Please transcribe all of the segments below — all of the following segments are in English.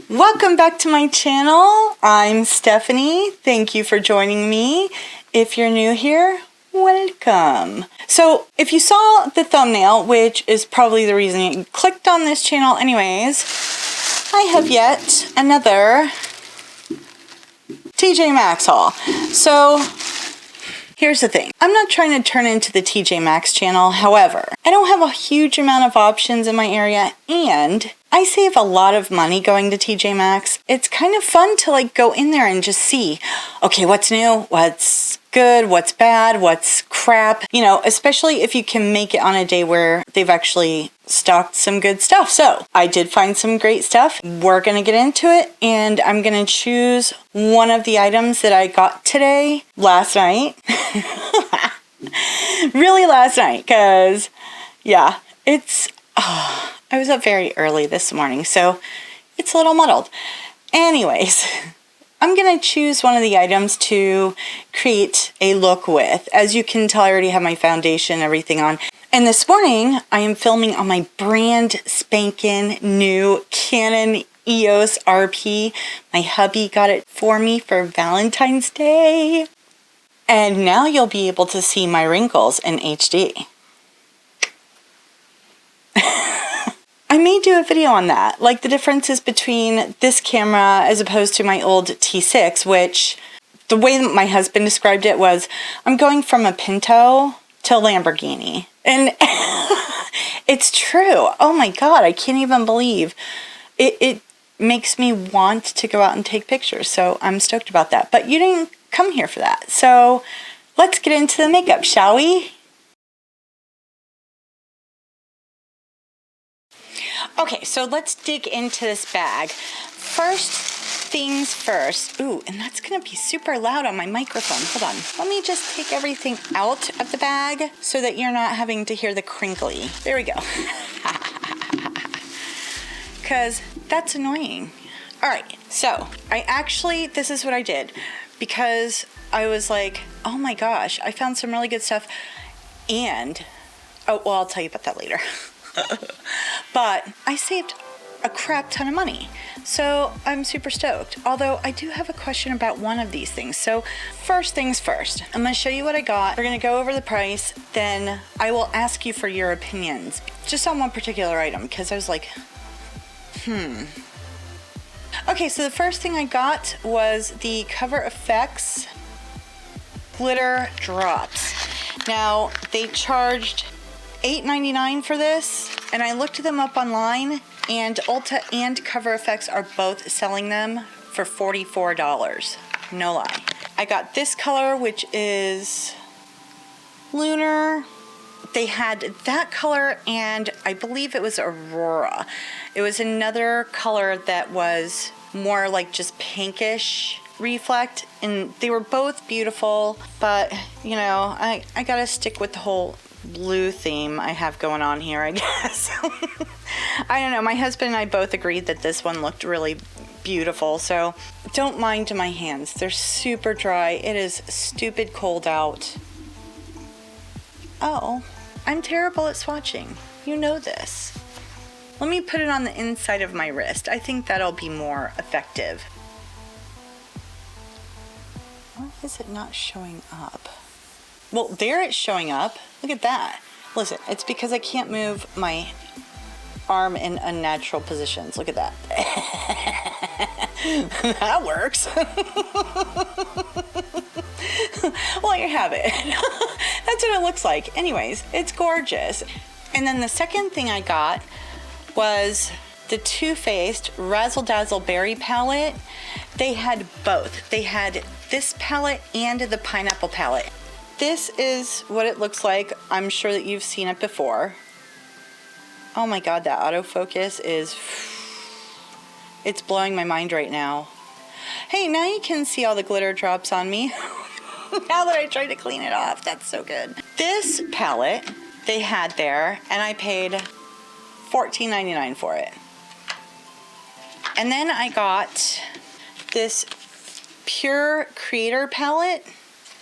Welcome back to my channel. I'm Stephanie. Thank you for joining me. If you're new here, welcome. So if you saw the thumbnail, which is probably the reason you clicked on this channel anyways, I have yet another TJ Maxx haul. So here's the thing. I'm not trying to turn into the TJ Maxx channel. However, I don't have a huge amount of options in my area and I save a lot of money going to TJ Maxx. It's kind of fun to like go in there and just see, okay, what's new, what's good, what's bad, what's crap, you know, especially if you can make it on a day where they've actually stocked some good stuff. So I did find some great stuff. We're going to get into it and I'm going to choose one of the items that I got today, last night. Really last night, because yeah, it's, I was up very early this morning, so it's a little muddled. Anyways, I'm going to choose one of the items to create a look with. As you can tell, I already have my foundation and everything on. And this morning, I am filming on my brand spanking new Canon EOS RP. My hubby got it for me for Valentine's Day. And now you'll be able to see my wrinkles in HD. I may do a video on that, like the differences between this camera as opposed to my old T6, which the way that my husband described it was, I'm going from a Pinto to a Lamborghini. And it's true. Oh my God, I can't even believe it. It makes me want to go out and take pictures, so I'm stoked about that. But you didn't come here for that, so let's get into the makeup, shall we? Okay, so let's dig into this bag. First things first. Ooh, and that's going to be super loud on my microphone. Hold on. Let me just take everything out of the bag so that you're not having to hear the crinkly. There we go. Because that's annoying. All right, so this is what I did. Because I was like, oh my gosh, I found some really good stuff. And, oh, well, I'll tell you about that later. But I saved a crap ton of money, so I'm super stoked. Although I do have a question about one of these things. So first things first, I'm going to show you what I got. We're going to go over the price, then I will ask you for your opinions just on one particular item, because I was like, Okay, so the first thing I got was the Cover FX glitter drops. Now they charged $8.99 for this, and I looked them up online, and Ulta and Cover FX are both selling them for $44. No lie. I got this color, which is Lunar. They had that color, and I believe it was Aurora. It was another color that was more like just pinkish reflect, and they were both beautiful, but you know, I gotta stick with the whole blue theme I have going on here, I guess. I don't know, my husband and I both agreed that this one looked really beautiful, so don't mind my hands. They're super dry. It is stupid cold out. Oh, I'm terrible at swatching. You know this. Let me put it on the inside of my wrist. I think that'll be more effective. Why is it not showing up? Well, there it's showing up. Look at that. Listen, it's because I can't move my arm in unnatural positions. Look at that. That works. Well, you have it. That's what it looks like. Anyways, it's gorgeous. And then the second thing I got was the Too Faced Razzle Dazzle Berry palette. They had both. They had this palette and the pineapple palette. This is what it looks like. I'm sure that you've seen it before. Oh my God, that autofocus is... It's blowing my mind right now. Hey, now you can see all the glitter drops on me. Now that I tried to clean it off, that's so good. This palette they had there, and I paid $14.99 for it. And then I got this Pure Creator palette,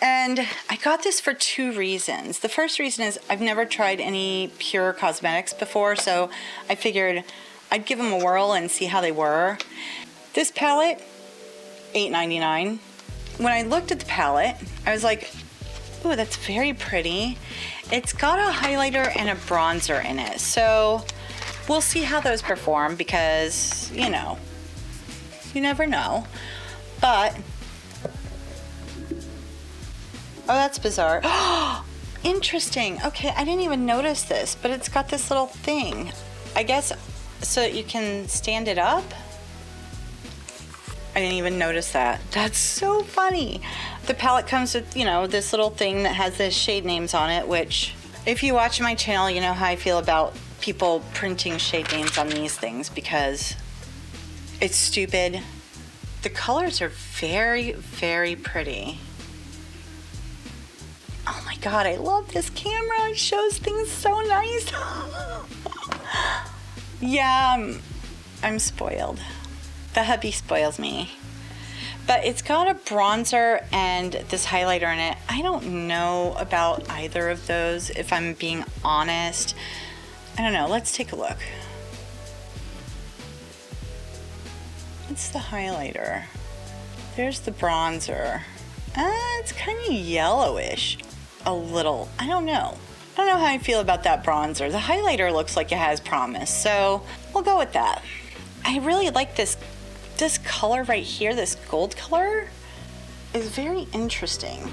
and I got this for two reasons. The first reason is I've never tried any Pure cosmetics before, so I figured I'd give them a whirl and see how they were. This palette, $8.99. When I looked at the palette, I was like, ooh, that's very pretty. It's got a highlighter and a bronzer in it. So we'll see how those perform because, you know, you never know. But, oh, that's bizarre. Interesting. Okay, I didn't even notice this, but it's got this little thing. I guess so that you can stand it up. I didn't even notice that. That's so funny. The palette comes with, you know, this little thing that has the shade names on it, which if you watch my channel, you know how I feel about people printing shade names on these things because it's stupid. The colors are very, very pretty. Oh my God, I love this camera. It shows things so nice. Yeah, I'm spoiled. The hubby spoils me. But it's got a bronzer and this highlighter in it. I don't know about either of those, if I'm being honest. I don't know. Let's take a look. It's the highlighter. There's the bronzer. It's kind of yellowish. A little. I don't know. I don't know how I feel about that bronzer. The highlighter looks like it has promise, so we'll go with that. I really like this color right here, this gold color is very interesting.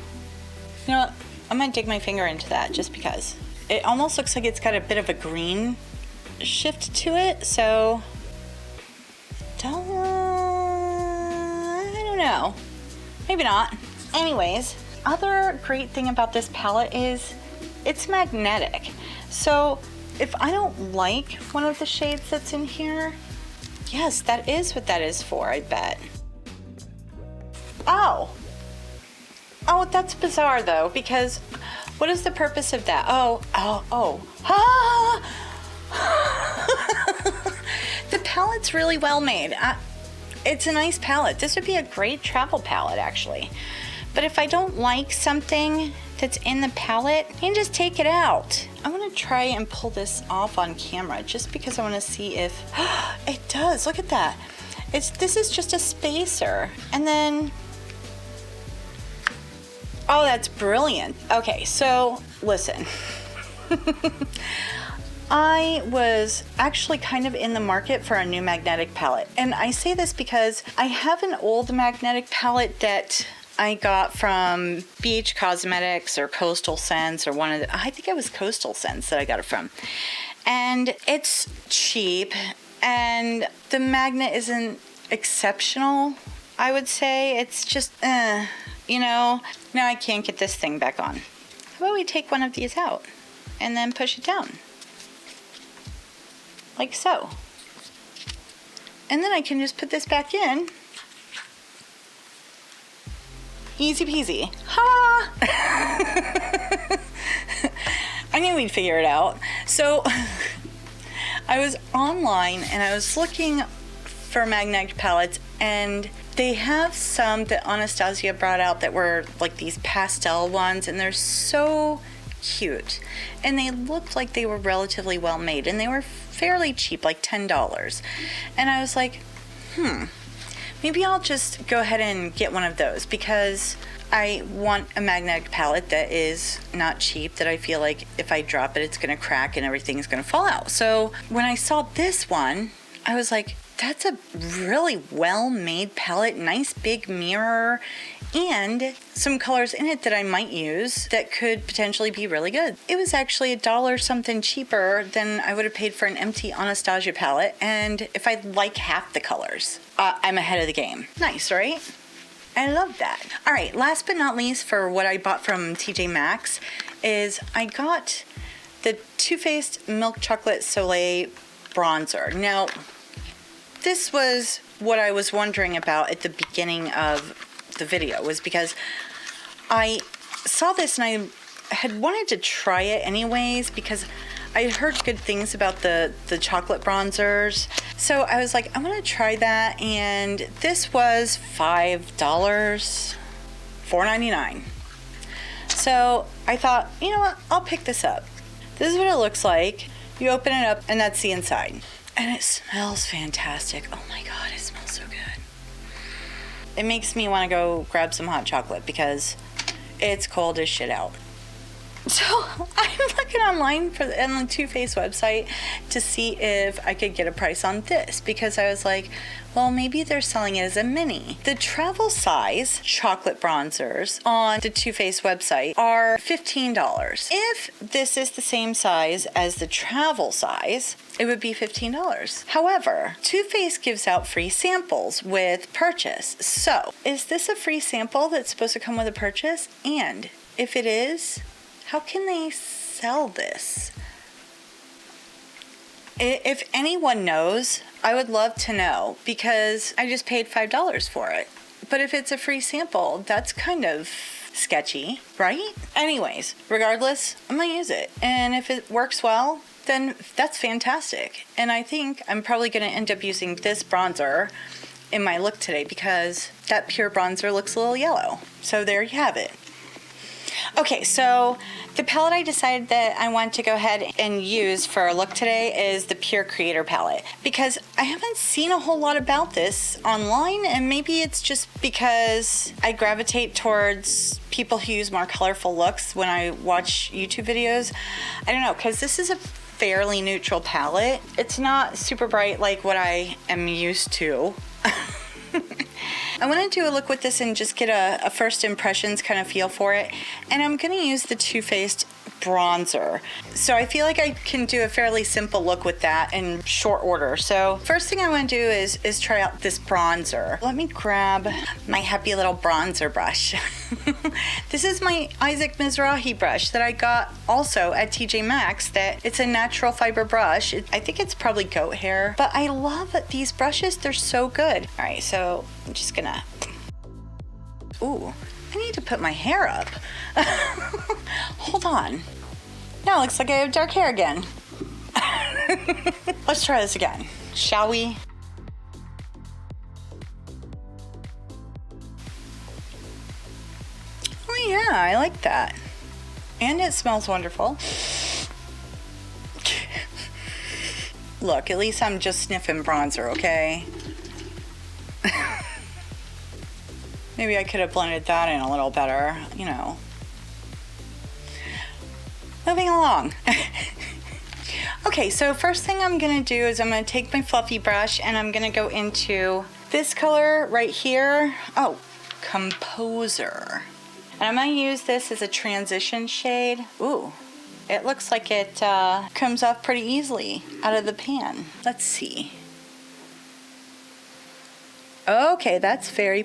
You know what? I'm gonna dig my finger into that just because. It almost looks like it's got a bit of a green shift to it, so I don't know. Maybe not. Anyways, other great thing about this palette is it's magnetic. So if I don't like one of the shades that's in here, yes, that is what that is for, I bet. Oh, that's bizarre though, because what is the purpose of that? The palette's really well made. It's a nice palette. This would be a great travel palette, actually. But if I don't like something that's in the palette, you can just take it out. I want to try and pull this off on camera just because I want to see if it does. Look at that. This is just a spacer. And then, oh, that's brilliant. Okay, so listen. I was actually kind of in the market for a new magnetic palette. And I say this because I have an old magnetic palette that I got from BH Cosmetics or Coastal Scents or I think it was Coastal Scents that I got it from. And it's cheap and the magnet isn't exceptional, I would say. It's just, you know, now I can't get this thing back on. How about we take one of these out and then push it down? Like so. And then I can just put this back in. Easy peasy. Ha! I knew we'd figure it out. So I was online and I was looking for magnetic palettes, and they have some that Anastasia brought out that were like these pastel ones, and they're so cute. And they looked like they were relatively well made, and they were fairly cheap, like $10. And I was like, maybe I'll just go ahead and get one of those because I want a magnetic palette that is not cheap, that I feel like if I drop it, it's going to crack and everything's going to fall out. So when I saw this one, I was like, that's a really well-made palette, nice big mirror, and some colors in it that I might use that could potentially be really good. It was actually $1 something cheaper than I would have paid for an empty Anastasia palette, and if I like half the colors, I'm ahead of the game. Nice, right? I love that. All right, last but not least for what I bought from TJ Maxx is I got the Too Faced Milk Chocolate Soleil bronzer. Now, this was what I was wondering about at the beginning of the video, was because I saw this and I had wanted to try it anyways because I had heard good things about the chocolate bronzers. So I was like, I'm gonna try that, and this was $5, $4.99. So I thought, you know what, I'll pick this up. This is what it looks like. You open it up and that's the inside. And it smells fantastic. Oh my God, it smells so good. It makes me want to go grab some hot chocolate because it's cold as shit out. So I'm looking online on the Too Faced website to see if I could get a price on this, because I was like, well, maybe they're selling it as a mini. The travel size chocolate bronzers on the Too Faced website are $15. If this is the same size as the travel size, it would be $15. However, Too Faced gives out free samples with purchase. So, is this a free sample that's supposed to come with a purchase? And if it is, how can they sell this? If anyone knows, I would love to know, because I just paid $5 for it. But if it's a free sample, that's kind of sketchy, right? Anyways, regardless, I'm gonna use it. And if it works well, then that's fantastic. And I think I'm probably gonna end up using this bronzer in my look today because that pure bronzer looks a little yellow. So there you have it. Okay, so the palette I decided that I want to go ahead and use for our look today is the Pure Creator palette, because I haven't seen a whole lot about this online, and maybe it's just because I gravitate towards people who use more colorful looks when I watch YouTube videos. I don't know, because this is a fairly neutral palette. It's not super bright like what I am used to. I want to do a look with this and just get a first impressions kind of feel for it. And I'm going to use the Too Faced bronzer. So I feel like I can do a fairly simple look with that in short order. So first thing I want to do is try out this bronzer. Let me grab my happy little bronzer brush. This is my Isaac Mizrahi brush that I got also at TJ Maxx. That it's a natural fiber brush. I think it's probably goat hair, but I love these brushes. They're so good. All right, so I'm just gonna, ooh, I need to put my hair up. Hold on. Now it looks like I have dark hair again. Let's try this again, shall we? Oh yeah, I like that. And it smells wonderful. Look, at least I'm just sniffing bronzer, okay? Maybe I could have blended that in a little better, you know. Moving along. Okay, so first thing I'm gonna do is I'm gonna take my fluffy brush and I'm gonna go into this color right here. Oh, Composer. And I'm gonna use this as a transition shade. Ooh, it looks like it comes off pretty easily out of the pan. Let's see. Okay, that's very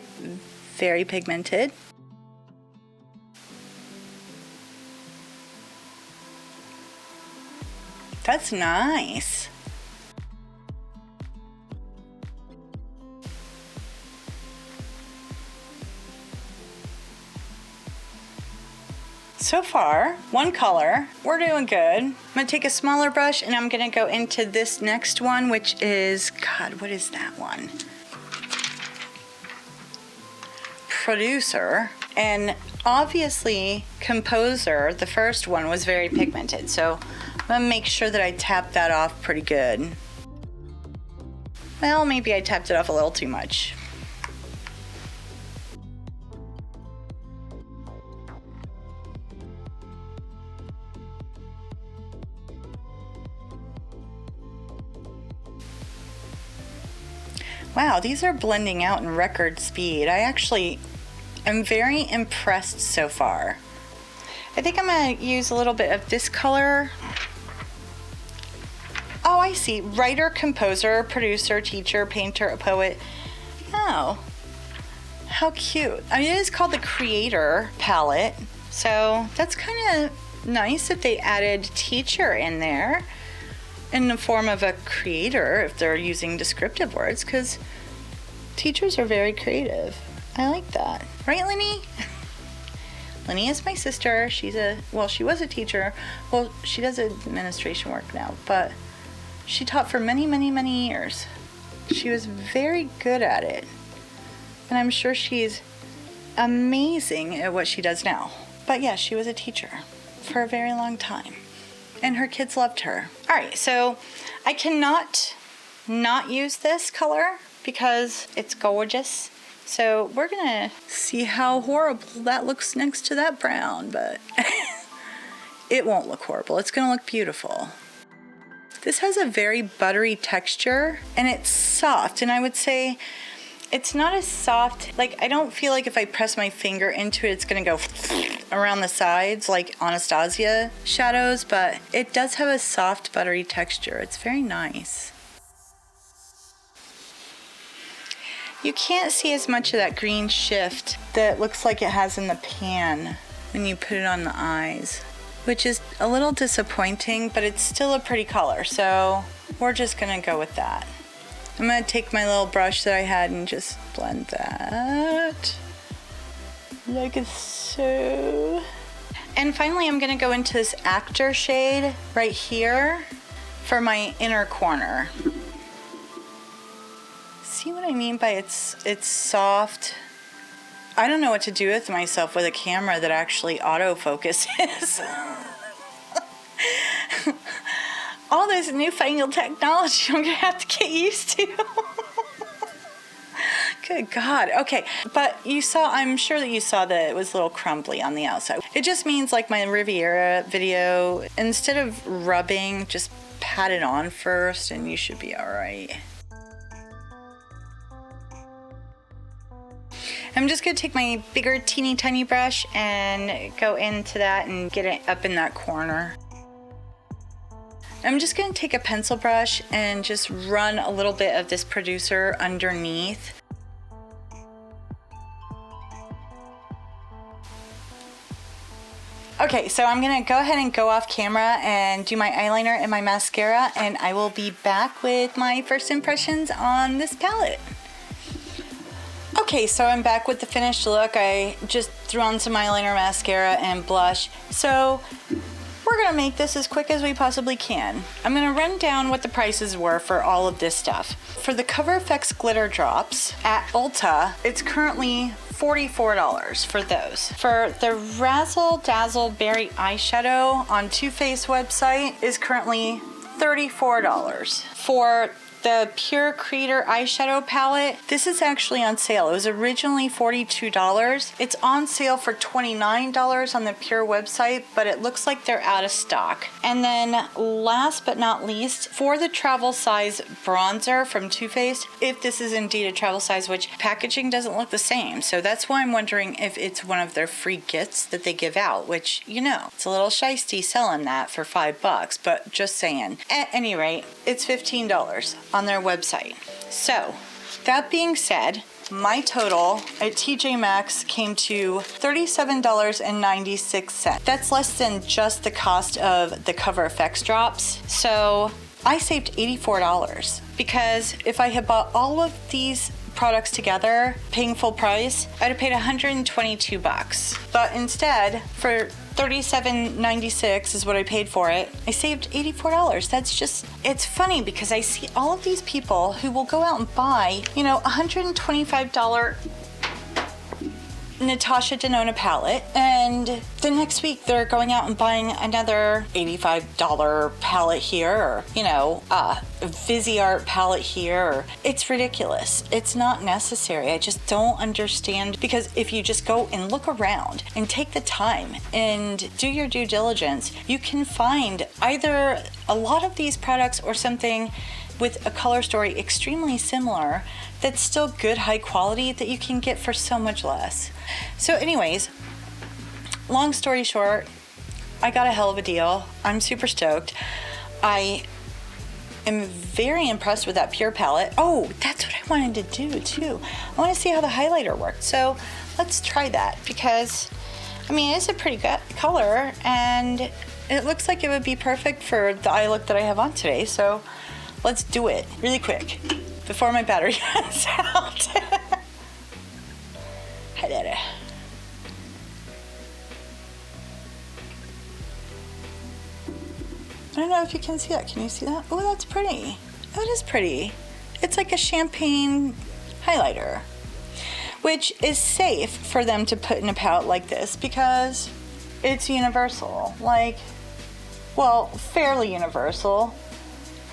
pigmented. That's nice. So far, one color, we're doing good. I'm gonna take a smaller brush and I'm gonna go into this next one, which is, God, what is that one? Producer. And obviously Composer, the first one, was very pigmented, so I'm gonna make sure that I tap that off pretty good. Well, maybe I tapped it off a little too much. Wow, these are blending out in record speed. I actually am very impressed so far. I think I'm gonna use a little bit of this color. Oh, I see. Writer, composer, producer, teacher, painter, a poet. Oh, how cute. I mean, it is called the Creator palette, so that's kind of nice that they added teacher in there in the form of a creator, if they're using descriptive words, because teachers are very creative. I like that. Right, Lenny? Lenny is my sister. She was a teacher. Well, she does administration work now, but she taught for many, many, many years. She was very good at it. And I'm sure she's amazing at what she does now. But yeah, she was a teacher for a very long time. And her kids loved her. All right, so I cannot not use this color because it's gorgeous. So we're gonna see how horrible that looks next to that brown, but it won't look horrible. It's gonna look beautiful. This has a very buttery texture and it's soft, and I would say it's not as soft, like I don't feel like if I press my finger into it, it's gonna go around the sides like Anastasia shadows, but it does have a soft buttery texture. It's very nice. You can't see as much of that green shift that it looks like it has in the pan when you put it on the eyes, which is a little disappointing, but it's still a pretty color, so we're just gonna go with that. I'm gonna take my little brush that I had and just blend that like so. And finally, I'm gonna go into this Actor shade right here for my inner corner. See what I mean by it's soft? I don't know what to do with myself with a camera that actually autofocuses. All this newfangled technology I'm gonna have to get used to. Good God. Okay, but you saw, I'm sure that you saw that it was a little crumbly on the outside. It just means like my Riviera video, instead of rubbing, just pat it on first and you should be all right. I'm just gonna take my bigger teeny tiny brush and go into that and get it up in that corner. I'm just gonna take a pencil brush and just run a little bit of this producer underneath. Okay, so I'm gonna go ahead and go off camera and do my eyeliner and my mascara, and I will be back with my first impressions on this palette. Okay, so I'm back with the finished look. I just threw on some eyeliner, mascara, and blush. So we're gonna make this as quick as we possibly can. I'm gonna run down what the prices were for all of this stuff. For the Cover FX glitter drops at Ulta, it's currently $44 for those. For the Razzle Dazzle Berry eyeshadow on Too Faced website is currently $34. For the Pure Creator eyeshadow palette, this is actually on sale. It was originally $42. It's on sale for $29 on the Pure website, but it looks like they're out of stock. And then last but not least, for the travel size bronzer from Too Faced, if this is indeed a travel size, which packaging doesn't look the same, so that's why I'm wondering if it's one of their free gifts that they give out, which, you know, it's a little shisty selling that for $5, but just saying. At any rate, it's $15 on their website. So that being said, my total at TJ Maxx came to $37.96. That's less than just the cost of the Cover FX drops. So I saved $84 because if I had bought all of these products together, paying full price, I'd have paid $122. But instead, for $37.96 is what I paid for it, I saved $84. That's just, it's funny because I see all of these people who will go out and buy, you know, $125 Natasha Denona palette, and the next week they're going out and buying another $85 palette here, or, you know, a Viseart palette here. Or, it's ridiculous. It's not necessary. I just don't understand, because if you just go and look around and take the time and do your due diligence, you can find either a lot of these products or something with a color story extremely similar that's still good, high quality, that you can get for so much less. So anyways, long story short, I got a hell of a deal. I'm super stoked. I am very impressed with that Pure palette. Oh, that's what I wanted to do too. I want to see how the highlighter worked. So let's try that, because I mean, it's a pretty good color and it looks like it would be perfect for the eye look that I have on today. So let's do it really quick before my battery runs out. Hi there. I don't know if you can see that. Can you see that? Oh, that's pretty. Oh, it is pretty. It's like a champagne highlighter, which is safe for them to put in a palette like this because it's universal. Like, well, fairly universal.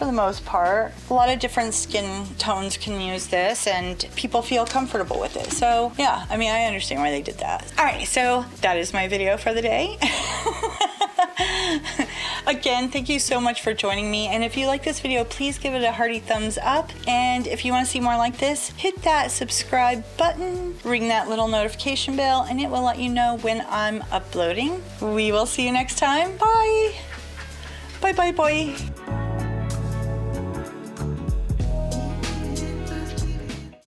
for the most part. A lot of different skin tones can use this and people feel comfortable with it. So yeah, I mean, I understand why they did that. All right, so that is my video for the day. Again, thank you so much for joining me, and if you like this video, please give it a hearty thumbs up, and if you want to see more like this, hit that subscribe button, ring that little notification bell, and it will let you know when I'm uploading. We will see you next time. Bye! Bye bye boy!